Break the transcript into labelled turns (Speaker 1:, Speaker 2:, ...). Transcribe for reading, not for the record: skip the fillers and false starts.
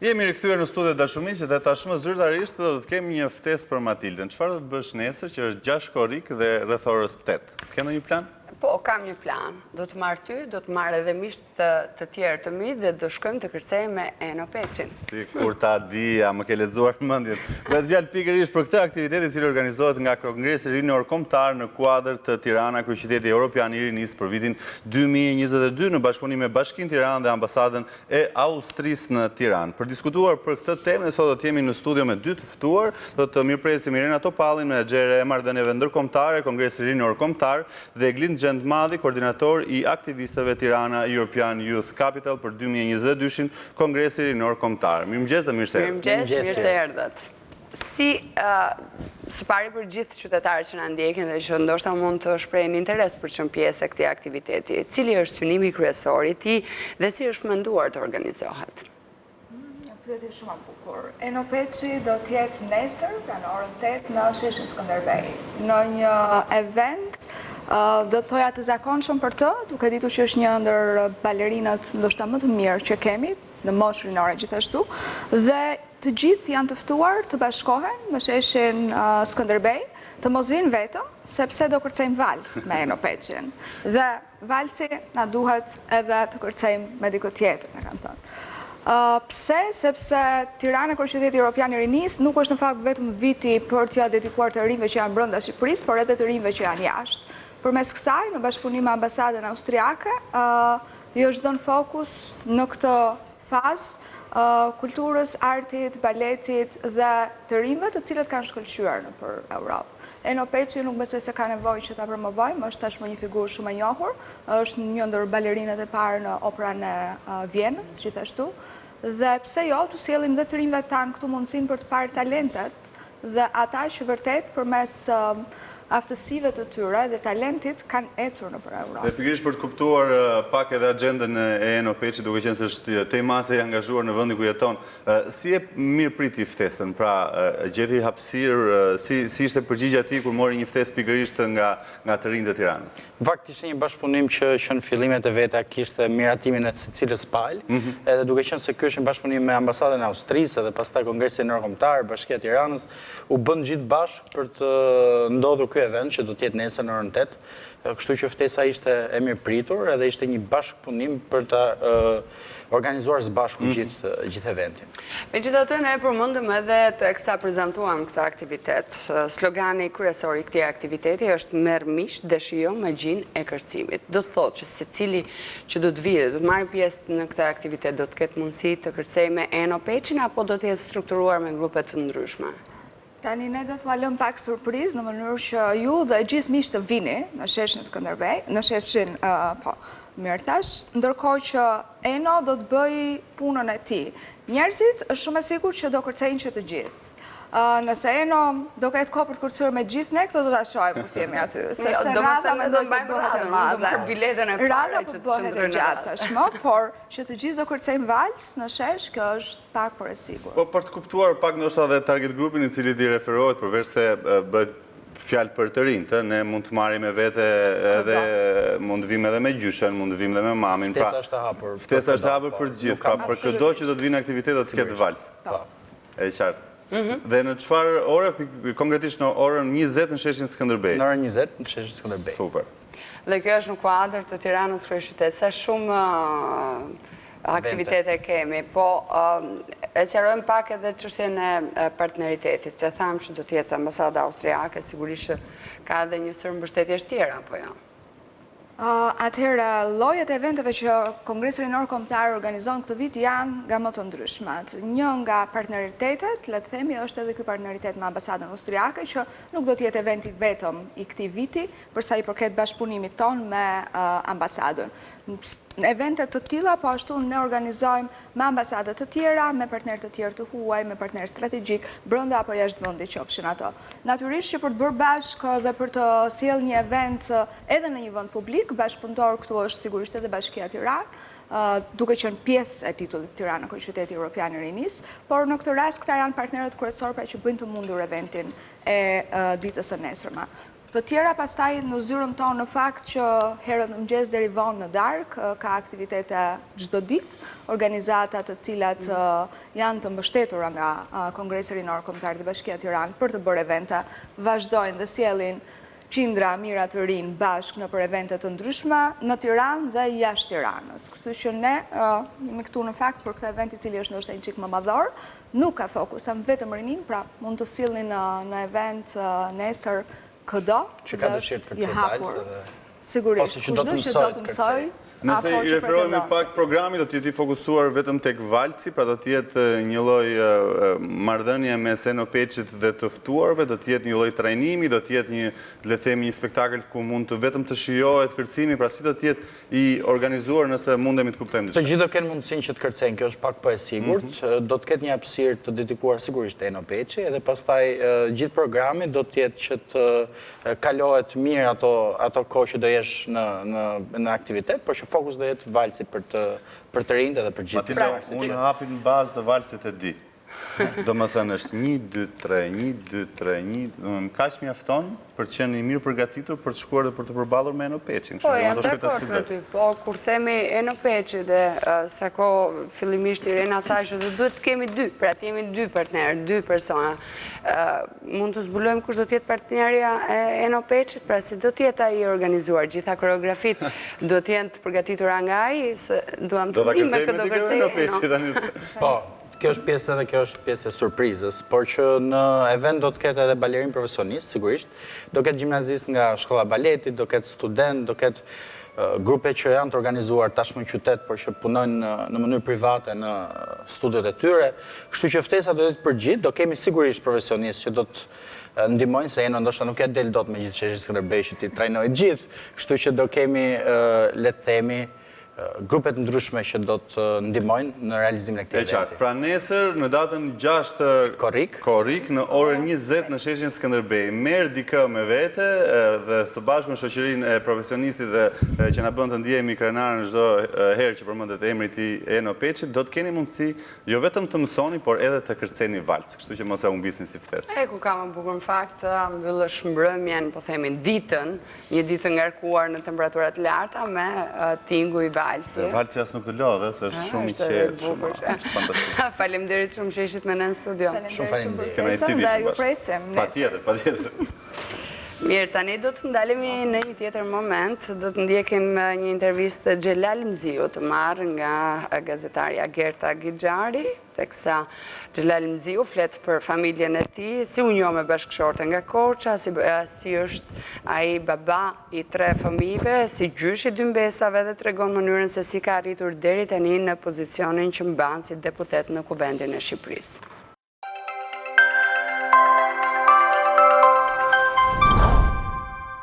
Speaker 1: Jemi rikthyer në studio dashumiq dhe tashmë zyrtarisht do të kemi një ftesë për Matildën. Çfarë do të bësh nesër që është 6 korrik dhe rreth orës 8? Ke ndonjë plan?
Speaker 2: Po, kam një plan. Do të marr ty, do të marr edhe miqtë të tjerë të mi dhe do shkojmë të kërcejmë me Eno Peçin.
Speaker 1: Si kur ta dija, më ke lexuar mendjen. Vetë fjalë pikërisht për këtë aktivitet i cili organizohet nga Kongresi Rinor Kombëtar në kuadër të Tirana, kryeqyteti evropian i rinisë për vitin 2022 në bashkëpunim me Bashkinë Tiranë dhe ambasadën e Austrisë në Tiranë. Për diskutuar për këtë temë, sot do të jemi në studio me dy të ftuar, do të mirëpresim Eno Peçin, menaxhere e marrëdhënieve ndërkombëtare, Kongresi Rinor Kombëtar dhe Gjendmadi, koordinator i aktivistëve Tirana European Youth Capital për 2022-shin Kongresi Rinor Kombëtar. Mirëmëngjes dhe mirë se erdhët.
Speaker 2: Mirë se erdhët. Si së pari për gjithë qytetarët që na ndjekin dhe që ndoshta mund të shprehin interes për të qenë pjesë e këtij aktiviteti, cili është synimi kryesor i tij dhe si është menduar të organizohet?
Speaker 3: Pyetje shumë e bukur. Eno Peçi do të jetë nesër pra në orën 8 në sheshin Skënderbej. Në një event do të thoja të zakonshëm për të, duke ditur që është një ndër balerinat ndoshta më të mirë që kemi, në moshë rinore gjithashtu, dhe të gjithë janë të ftuar të bashkohen në sheshin Skënderbej, të mos vinë vetëm, sepse do kërcejmë vals me Eno Peçin. Dhe valsi na duhet edhe të kërcejmë me dikë tjetër, me kanë thënë. Pse? Sepse Tirana, kryeqyteti evropian i rinisë, nuk është në fakt vetëm viti për t'ja dedikuar të rinjve që janë brenda Shqipërisë, por edhe të rinjve që janë jashtë. Përmes kësaj, në bashkëpunim me ambasadën austriake, i është dhënë fokus në këtë fazë kulturës, artit, baletit dhe të rinjve të cilët kanë shkëlqyer nëpër Europë. Eno Peçi nuk besoj se ka nevojë që ta promovojmë, është tashmë një figurë shumë e njohur, është një ndër balerinat e parë në operën e Vienës, gjithashtu. Dhe pse jo, tu sjellim dhe të rinjve tanë këtu mundësinë për të parë talentet dhe ata që vërtet përmes aftësive të tyre dhe talentit kanë ecur nëpër Europë.
Speaker 1: Dhe pikërisht për të kuptuar pak edhe agjendën e Eno Peçi, duke qenë se është temase e angazhuar në vendin ku jeton, si e mirëpriti ftesën? Pra, gjeti hapësirë, si ishte përgjigjja e tij kur mori një ftesë pikërisht nga të rinjtë e Tiranës?
Speaker 4: Në fakt kishte një bashkëpunim që në fillimet e veta kishte miratimin e secilës palë, edhe duke qenë se ky është një bashkëpunim me ambasadën e Austrisë dhe pastaj Kongresin Ndërkombëtar, Bashkia e Tiranës, u bën gjithë bashkë për të ndodhur ky event që do të jetë nesër në orën 8, kështu që ftesa ishte e mirëpritur edhe ishte një bashkëpunim për ta organizuar së bashku gjithë eventin.
Speaker 2: Megjithatë, ne përmendëm edhe teksa prezantuam këtë aktivitet. Slogani kryesor i këtij aktiviteti është Merr miqtë dhe shijo magjinë e kërcimit. Do të thotë që secili që do të vijë, do të marrë pjesë në këtë aktivitet, do të ketë mundësi të kërcejë me Eno Peçin apo do të jetë strukturuar me grupe të ndryshme?
Speaker 3: Tani ne do të lëm pak surprizë në mënyrë që ju dhe gjithë miqtë të vini në sheshin Skënderbej, në sheshin Merr thash, ndërkohë që Eno do të bëj punën e tij. Njerëzit është shumë e sigurt që do kërcejnë që të gjithë. Nëse Eno do ketë kohë për të kërcyer me gjithë ne, këtë do ta shohim kur të jemi aty, sepse radha mendoj që bëhet e madhe.
Speaker 2: Për biletën e parë që të
Speaker 3: bëhet e gjatë tashmë, por që të gjithë do kërcejmë vals në shesh, kjo është pak por e sigurt.
Speaker 1: Po për të kuptuar pak ndoshta edhe target grupin i cili i referohet, përveç se bëhet fjalë për të rinjtë, ne mund të marrim me vete edhe mund të vim edhe me gjyshen, mund të vim edhe me mamin.
Speaker 4: Ftesa është e hapur.
Speaker 1: Ftesa është e hapur për të gjithë, pra për çdo që do të vinë në aktivitet do të ketë vals.
Speaker 4: Po.
Speaker 1: E qartë. Dhe në çfarë ore, konkretisht në orën 20 në sheshin Skënderbej?
Speaker 4: Në orën 20 në sheshin Skënderbej.
Speaker 1: Super.
Speaker 2: Dhe kjo është në kuadër të Tiranës kryeqytet, sa shumë aktivitete kemi, po e sqarojmë pak edhe çështjen e partneritetit, se thamë që do të jetë ambasada austriake, sigurisht që ka edhe një sër mbështetjesh tjera, apo jo?
Speaker 3: Atëherë, llojet e eventeve që Kongresi Rinor Kombëtar organizon këtë vit janë nga më të ndryshmet. Një nga partneritetet, le të themi, është edhe ky partneritet me ambasadën austriake, që nuk do të jetë eventi vetëm i këtij viti, për sa i përket bashkëpunimit ton me ambasadën. Evente të tilla po ashtu ne organizojmë me ambasade të tjera, me partnerë të tjerë të huaj, me partnerë strategjik, brenda apo jashtë vendit qofshin ato. Natyrisht që për të bërë bashkë dhe për të sjellë një event edhe në një vend publik, bashkëpunëtor këtu është sigurisht edhe Bashkia e Tiranës, duke qenë pjesë e titullit Tirana, kryeqyteti evropian i rinisë, por në këtë rast këta janë partnerët kryesorë pra që bëjnë të mundur eventin e ditës së nesërme. Të tjera pastaj në zyrën tonë në fakt që herët në mëngjes deri vonë në darkë ka aktivitete çdo ditë, organizata të cilat janë të mbështetura nga Kongresi Rinor Kombëtar të Bashkia Tiranë për të bërë evente, vazhdojnë dhe sjellin qindra mira të rinë bashkë në për evente të ndryshme në Tiranë dhe jashtë Tiranës. Kështu që ne jemi këtu në fakt për këtë event I cili është ndoshta një çik më madhor, nuk ka fokus vetëm rinin, pra mund të sillni në event nesër këdo
Speaker 4: që ka dëshirë të kërcej valse
Speaker 3: sigurisht, kushdo që do të mësoj.
Speaker 1: Nëse I referohemi pak programi, do të jetë I fokusuar vetëm tek valsi, pra do të jetë një lloj marrëdhënie mes Eno Peçit dhe të ftuarve, do të jetë një lloj trajnimi, do të jetë një, le të themi, një spektakël ku mund të vetëm të shijohet kërcimi, pra si do të jetë I organizuar nëse mundemi të kuptojmë diçka.
Speaker 4: Të gjithë do kenë mundësinë që të kërcejnë, kjo është pak po e sigurt, do të ketë një hapësirë të dedikuar sigurisht Eno Peçi, edhe pastaj gjithë programi do të jetë që të kalohet mirë ato kohë që do jesh në aktivitet, por që fokus do jetë valsi për të rinjtë edhe për gjithë.
Speaker 1: Unë hapi në bazë të valsit e di. Do më thënë është 1, 2, 3, 1, 2, 3, 1, kaq mjafton për të qenë I mirë përgatitur për të shkuar dhe për të përballur me Eno Peçin.
Speaker 2: Po, jam dakord me ty, po, kur themi Eno Peçi dhe sa kohë fillimisht Irena tha që duhet të kemi 2, pra të jemi 2 partnerë, 2 persona. Mund të zbulojmë kush do të jetë partnerja e Eno Peçit, pra si do të jetë ai organizuar, gjitha koreografit do të jenë të përgatitura nga ai, se duam të dimë me këtë do kërcej Eno.
Speaker 4: Po. Kjo është pjesë edhe kjo është pjesë e surprizës, por që në event do të ketë edhe balerin profesionist, sigurisht, do ketë gjimnazist nga shkolla baletit, do ketë student, do ketë grupe që janë të organizuar tashmë në qytet, por që punojnë në mënyrë private në studiot e tyre. Kështu që ftesa do të jetë për gjithë, do kemi sigurisht profesionistë që do të ndihmojnë, se Eno ndoshta nuk e del dot me gjithë sheshi Skënderbej që ti trajnoj gjithë, kështu që do kemi, le të themi, grupet ndryshme që do të ndihmojnë në realizimin e këtij eventi.
Speaker 1: Pra nesër në datën 6 korrik në orën 20 në sheshin Skënderbej. Merr dikë me vete dhe së bashku me shoqërinë e profesionistit dhe që na bën të ndjehemi krenarën çdo herë që përmendet emri I Eno Peçit, do të keni mundësi jo vetëm të mësoni, por edhe të kërceni vals. Kështu që mos e humbisni si ftesë.
Speaker 2: Ku ka më bukur në fakt, mbyllësh mbrëmjen, po themi ditën, një ditë ngarkuar në temperaturat të larta me tingu I
Speaker 1: valsi as nuk të lodhe, se është shumë I qetë, shumë fantastik.
Speaker 2: Faleminderit shumë që ishit me në studio.
Speaker 4: Shumë faleminderit.
Speaker 3: Për ftesën dhe ju presim nesër.
Speaker 1: Patjetër.
Speaker 2: Mirë, tani do të ndalemi në një tjetër moment, do të ndjekim një intervistë të Xhelal Mziu të marrë nga gazetarja Gerta Gixhari, teksa Xhelal Mziu flet për familjen e tij, si u njoh me bashkëshorte nga Korça, si është ai baba I 3 fëmijëve, si gjysh I 2 mbesave dhe tregon mënyrën se si ka arritur deri tani në pozicionin që mban si deputet në Kuvendin e Shqipërisë.